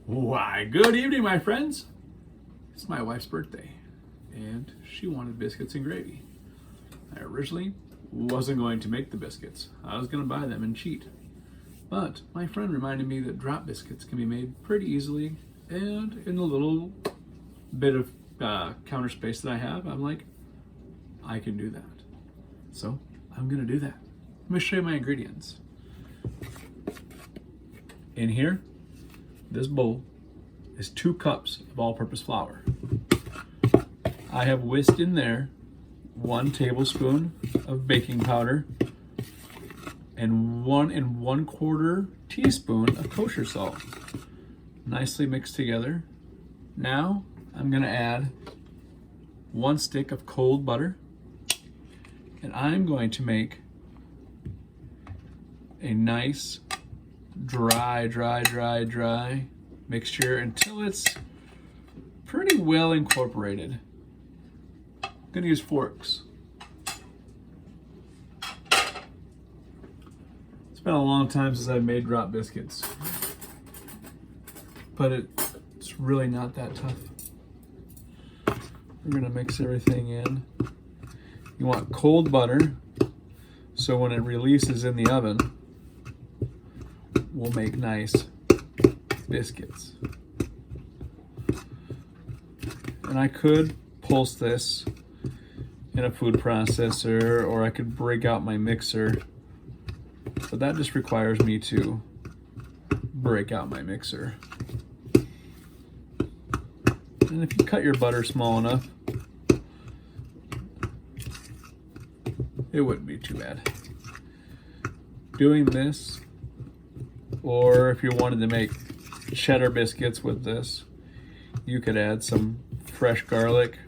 Why, good evening, my friends. It's my wife's birthday, and she wanted biscuits and gravy. I originally wasn't going to make the biscuits. I was going to buy them and cheat. But my friend reminded me that drop biscuits can be made pretty easily, and in the little bit of counter space that I have, I'm like, I can do that. So I'm going to do that. Let me show you my ingredients. In here, this bowl is 2 cups of all-purpose flour. I have whisked in there 1 tablespoon of baking powder and 1 1/4 teaspoon of kosher salt. Nicely mixed together. Now I'm going to add 1 stick of cold butter, and I'm going to make a nice dry mixture until it's pretty well incorporated. I'm going to use forks. It's been a long time since I've made drop biscuits, but it's really not that tough. We're going to mix everything in. You want cold butter, so when it releases in the oven, we'll make nice biscuits. And I could pulse this in a food processor, or I could break out my mixer, but that just requires me to break out my mixer. And if you cut your butter small enough, it wouldn't be too bad. Doing this, or if you wanted to make cheddar biscuits with this, you could add some fresh garlic.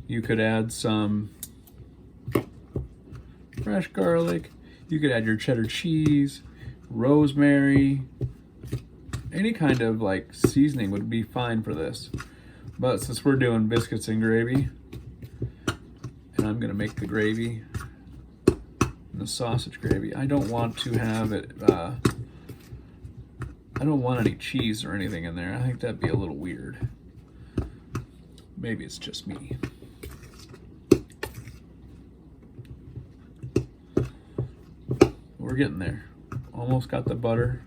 You could add some fresh garlic. You could add your cheddar cheese, rosemary. Any kind of like seasoning would be fine for this. But since we're doing biscuits and gravy, and I'm gonna make the gravy, the sausage gravy, I don't want to have it, I don't want any cheese or anything in there. I think that'd be a little weird. Maybe it's just me. We're getting there. Almost got the butter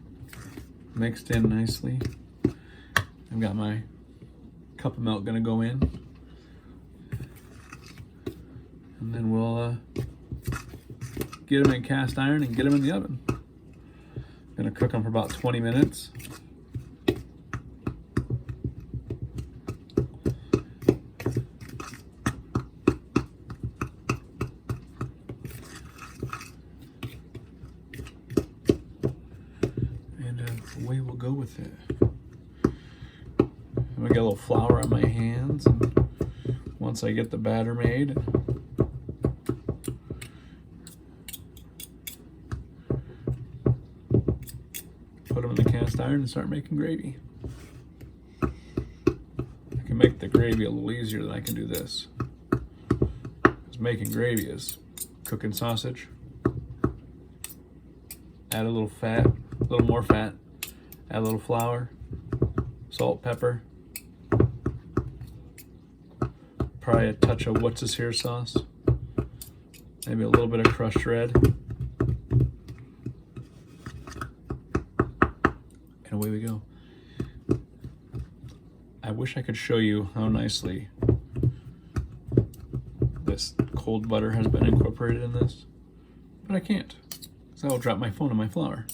mixed in nicely. I've got my cup of milk gonna go in. And then we'll get them in cast iron and get them in the oven. Gonna cook them for about 20 minutes. And away we'll go with it. I'm gonna get a little flour on my hands, and once I get the batter made, put them in the cast iron and start making gravy. I can make the gravy a little easier than I can do this. Because making gravy is cooking sausage, add a little fat, a little more fat, add a little flour, salt, pepper, probably a touch of what's this here sauce, maybe a little bit of crushed red. And away we go. I wish I could show you how nicely this cold butter has been incorporated in this, but I can't, because I will drop my phone on my flour.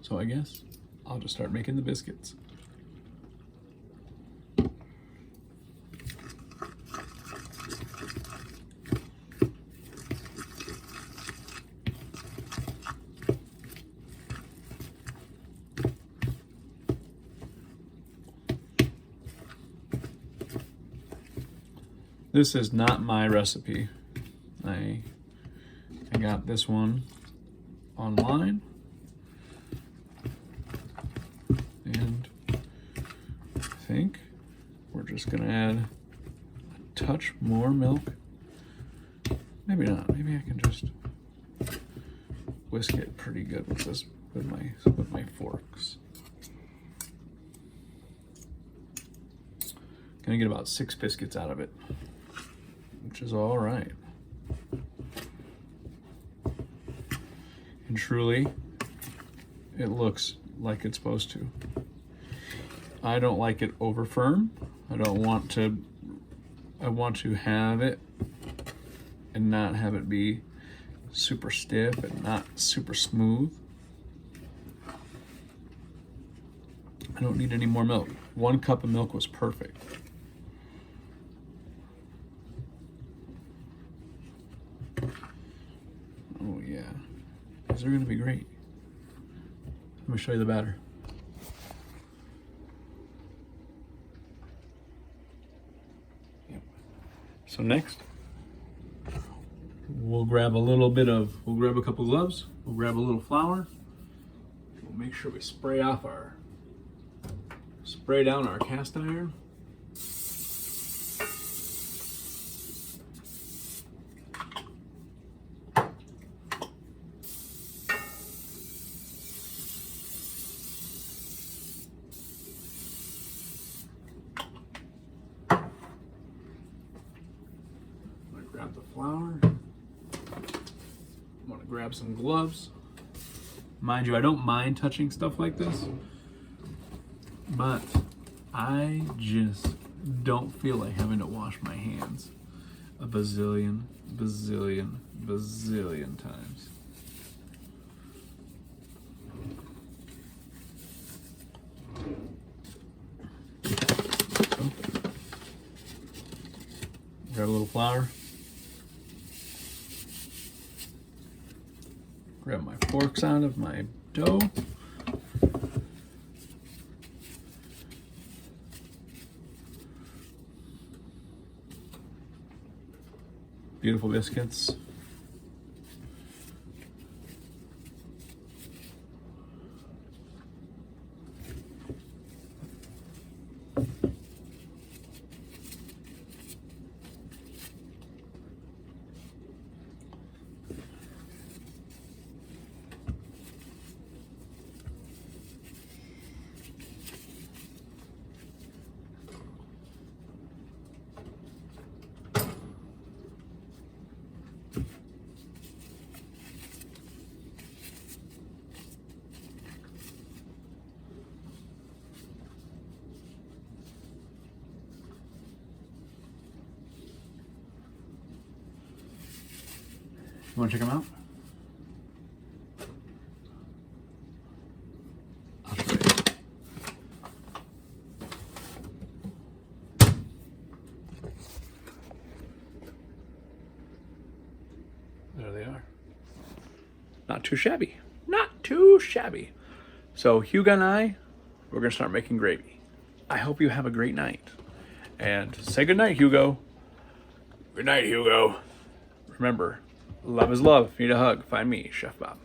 So I guess I'll just start making the biscuits. This is not my recipe. I got this one online, and I think we're just gonna add a touch more milk. Maybe not, maybe I can just whisk it pretty good with this, with my forks. Gonna get about 6 biscuits out of it, which is all right. And truly, it looks like it's supposed to. I don't like it over firm. I want to have it and not have it be super stiff and not super smooth. I don't need any more milk. 1 cup of milk was perfect. Oh yeah, these are gonna be great. Let me show you the batter. Yep. So next, we'll grab a couple gloves, we'll grab a little flour, we'll make sure we spray down our cast iron. Grab the flour. I'm gonna grab some gloves. Mind you, I don't mind touching stuff like this, but I just don't feel like having to wash my hands a bazillion times. So, grab a little flour. Grab my forks out of my dough. Beautiful biscuits. You want to check them out? I'll show you. There they are. Not too shabby. Not too shabby. So Hugo and I, we're going to start making gravy. I hope you have a great night. And say good night, Hugo. Good night, Hugo. Remember, love is love. If you need a hug, find me, Chef Bob.